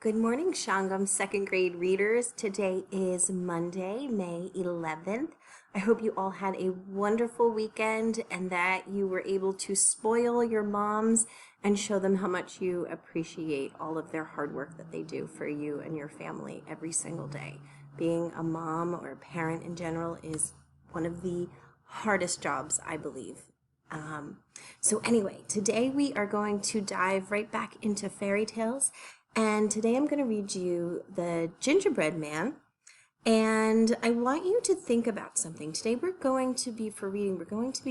Good morning, Shangam second grade readers. Today is Monday, May 11th. I hope you all had a wonderful weekend and that you were able to spoil your moms and show them how much you appreciate all of their hard work that they do for you and your family every single day. Being a mom or a parent in general is one of the hardest jobs, I believe. So anyway, today we are going to dive right back into fairy tales. And today I'm going to read you the Gingerbread Man. And I want you to think about something. Today we're going to be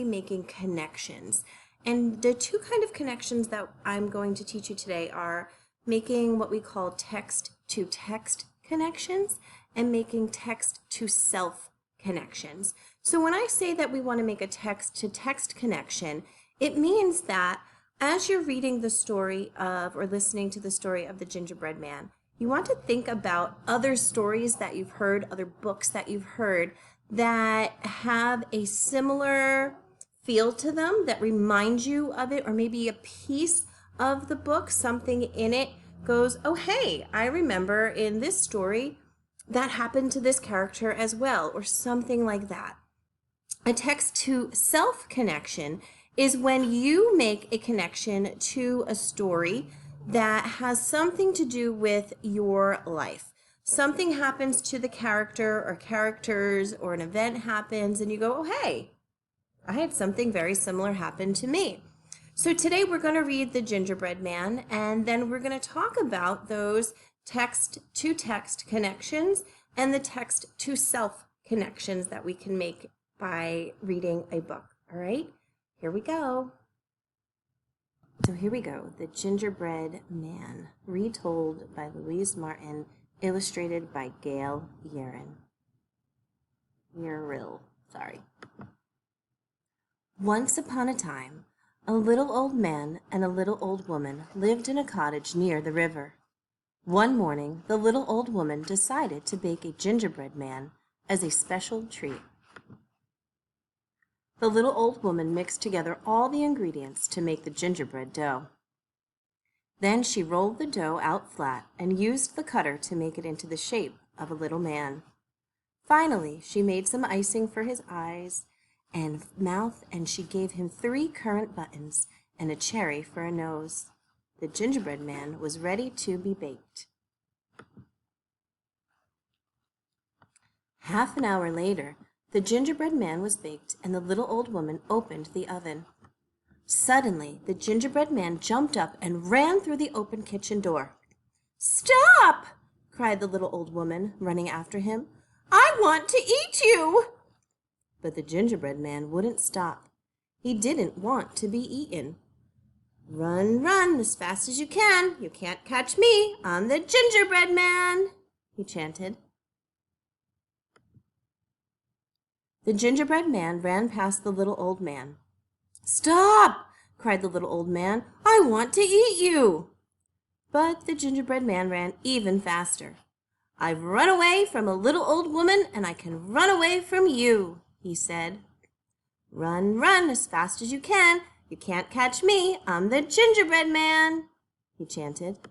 making connections. And the two kind of connections that I'm going to teach you today are making what we call text-to-text connections and making text-to-self connections. So when I say that we want to make a text-to-text connection, it means that as you're reading the story of or listening to the story of the Gingerbread Man, you want to think about other stories that you've heard, other books that you've heard that have a similar feel to them, that remind you of it, or maybe a piece of the book, something in it goes, oh, hey, I remember in this story that happened to this character as well, or something like that. A text-to-self connection is when you make a connection to a story that has something to do with your life. Something happens to the character or characters, or an event happens and you go, oh, hey, I had something very similar happen to me. So today we're going to read The Gingerbread Man, and then we're going to talk about those text-to-text connections and the text-to-self connections that we can make by reading a book. All right, here we go. So here we go, The Gingerbread Man, retold by Louise Martin, illustrated by Gail Yerrill. Once upon a time, a little old man and a little old woman lived in a cottage near the river. One morning, the little old woman decided to bake a gingerbread man as a special treat. The little old woman mixed together all the ingredients to make the gingerbread dough. Then she rolled the dough out flat and used the cutter to make it into the shape of a little man. Finally, she made some icing for his eyes and mouth, and she gave him 3 currant buttons and a cherry for a nose. The gingerbread man was ready to be baked. Half an hour later, the gingerbread man was baked, and the little old woman opened the oven. Suddenly, the gingerbread man jumped up and ran through the open kitchen door. "Stop!" cried the little old woman, running after him. "I want to eat you!" But the gingerbread man wouldn't stop. He didn't want to be eaten. "Run, run, as fast as you can. You can't catch me. I'm the gingerbread man," he chanted. The gingerbread man ran past the little old man. "Stop!" cried the little old man. "I want to eat you!" But the gingerbread man ran even faster. "I've run away from a little old woman, and I can run away from you," he said. "Run, run, as fast as you can. You can't catch me. I'm the gingerbread man," he chanted.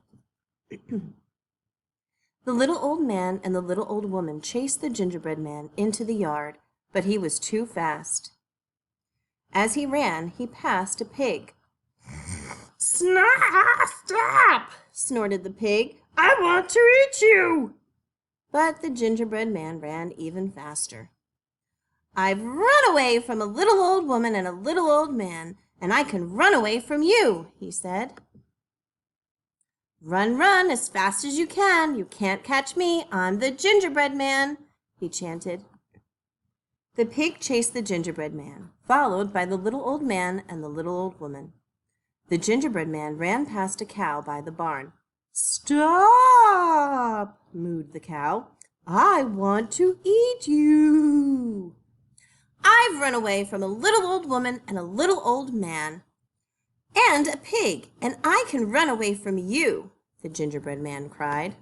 The little old man and the little old woman chased the gingerbread man into the yard, but he was too fast. As he ran, he passed a pig. "Stop!" snorted the pig. "I want to eat you!" But the gingerbread man ran even faster. "I've run away from a little old woman and a little old man, and I can run away from you," he said. "Run, run, as fast as you can. You can't catch me. I'm the gingerbread man," he chanted. The pig chased the gingerbread man, followed by the little old man and the little old woman. The gingerbread man ran past a cow by the barn. "Stop!" mooed the cow. "I want to eat you." "I've run away from a little old woman and a little old man and a pig, and I can run away from you," the gingerbread man cried.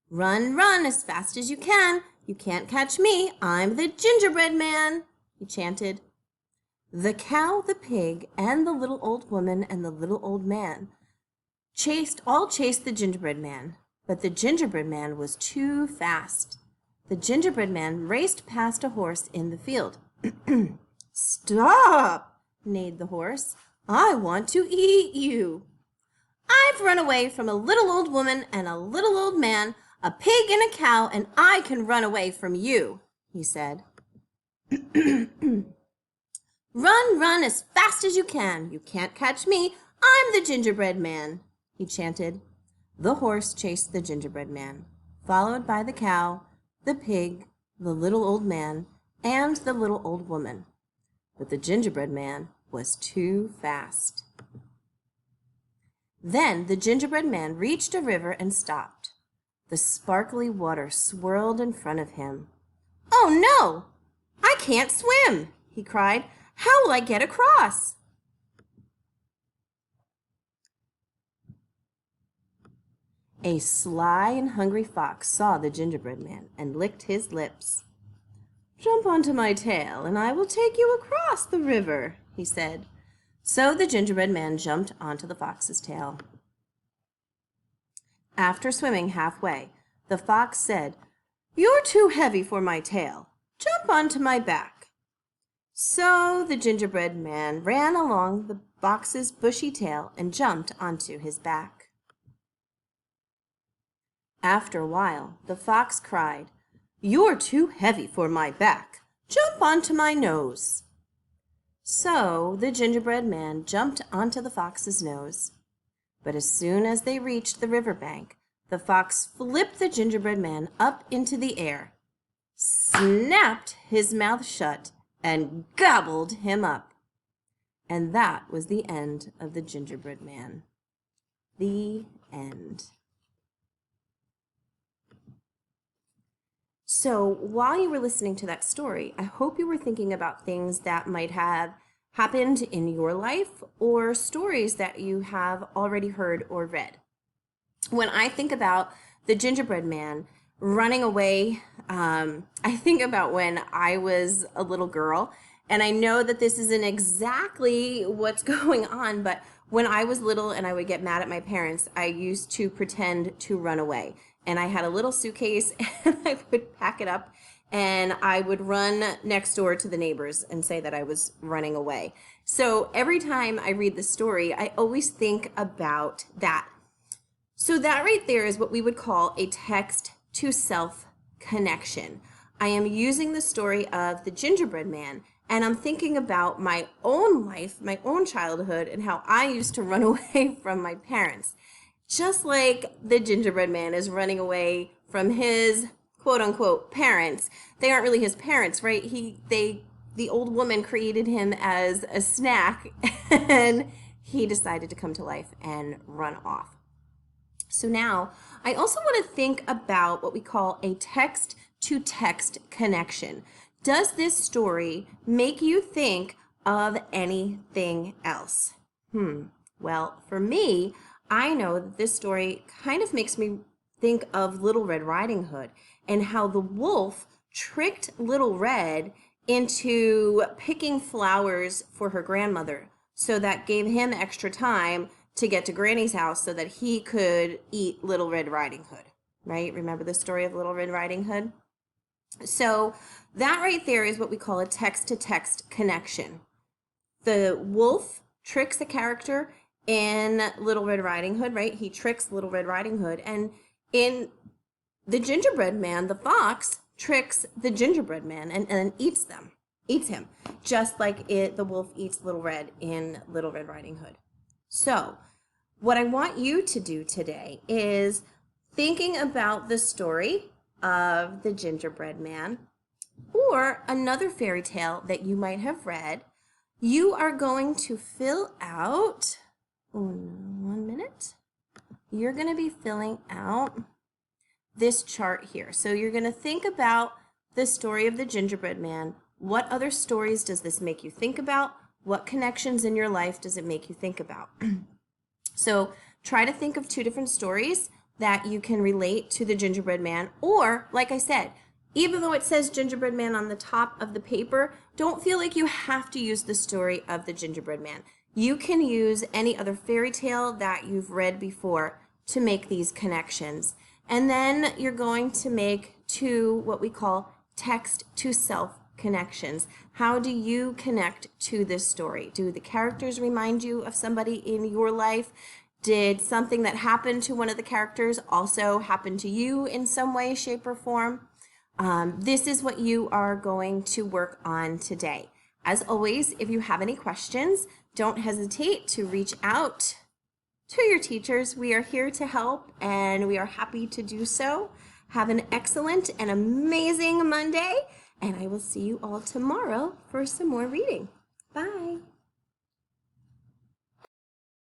"Run, run, as fast as you can. You can't catch me. I'm the gingerbread man," he chanted. The cow, the pig, and the little old woman and the little old man chased the gingerbread man, but the gingerbread man was too fast. The gingerbread man raced past a horse in the field. Stop, neighed the horse. I want to eat you. I've run away from a little old woman and a little old man, a pig and a cow, and I can run away from you, he said. Run, run as fast as you can. You can't catch me. I'm the gingerbread man, he chanted. The horse chased the gingerbread man, followed by the cow, the pig, the little old man, and the little old woman. But the gingerbread man was too fast. Then the gingerbread man reached a river and stopped. The sparkly water swirled in front of him. Oh no! I can't swim, he cried. How will I get across? A sly and hungry fox saw the gingerbread man and licked his lips. Jump onto my tail, and I will take you across the river, he said. So the gingerbread man jumped onto the fox's tail. After swimming halfway, the fox said, You're too heavy for my tail. Jump onto my back. So the gingerbread man ran along the fox's bushy tail and jumped onto his back. After a while, the fox cried, You're too heavy for my back. Jump onto my nose. So the gingerbread man jumped onto the fox's nose. But as soon as they reached the river bank, the fox flipped the gingerbread man up into the air, snapped his mouth shut, and gobbled him up. And that was the end of the gingerbread man. The end. So while you were listening to that story, I hope you were thinking about things that might have happened in your life or stories that you have already heard or read. When I think about the gingerbread man running away, I think about when I was a little girl, and I know that this isn't exactly what's going on, but when I was little and I would get mad at my parents, I used to pretend to run away. And I had a little suitcase and I would pack it up and I would run next door to the neighbors and say that I was running away. So every time I read the story, I always think about that. So that right there is what we would call a text to self connection. I am using the story of the gingerbread man and I'm thinking about my own life, my own childhood, and how I used to run away from my parents. Just like the gingerbread man is running away from his quote-unquote parents. They aren't really his parents, right? The old woman created him as a snack and he decided to come to life and run off. So now I also want to think about what we call a text-to-text connection. Does this story make you think of anything else? Well, for me, I know that this story kind of makes me think of Little Red Riding Hood and how the wolf tricked Little Red into picking flowers for her grandmother. So that gave him extra time to get to Granny's house so that he could eat Little Red Riding Hood, right? Remember the story of Little Red Riding Hood? So that right there is what we call a text-to-text connection. The wolf tricks a character in Little Red Riding Hood, right? He tricks Little Red Riding Hood. And in the gingerbread man, the fox tricks the gingerbread man and eats him, just like the wolf eats Little Red in Little Red Riding Hood. So what I want you to do today is thinking about the story of the gingerbread man or another fairy tale that you might have read. You are going to fill out, 1 minute. You're going to be filling out this chart here. So you're going to think about the story of the gingerbread man. What other stories does this make you think about? What connections in your life does it make you think about? So try to think of 2 different stories that you can relate to the gingerbread man. Or, like I said, even though it says gingerbread man on the top of the paper, don't feel like you have to use the story of the gingerbread man. You can use any other fairy tale that you've read before to make these connections. And then you're going to make two what we call text to self connections. How do you connect to this story? Do the characters remind you of somebody in your life? Did something that happened to one of the characters also happen to you in some way, shape, or form? This is what you are going to work on today. As always, if you have any questions, don't hesitate to reach out to your teachers. We are here to help, and we are happy to do so. Have an excellent and amazing Monday, and I will see you all tomorrow for some more reading. Bye.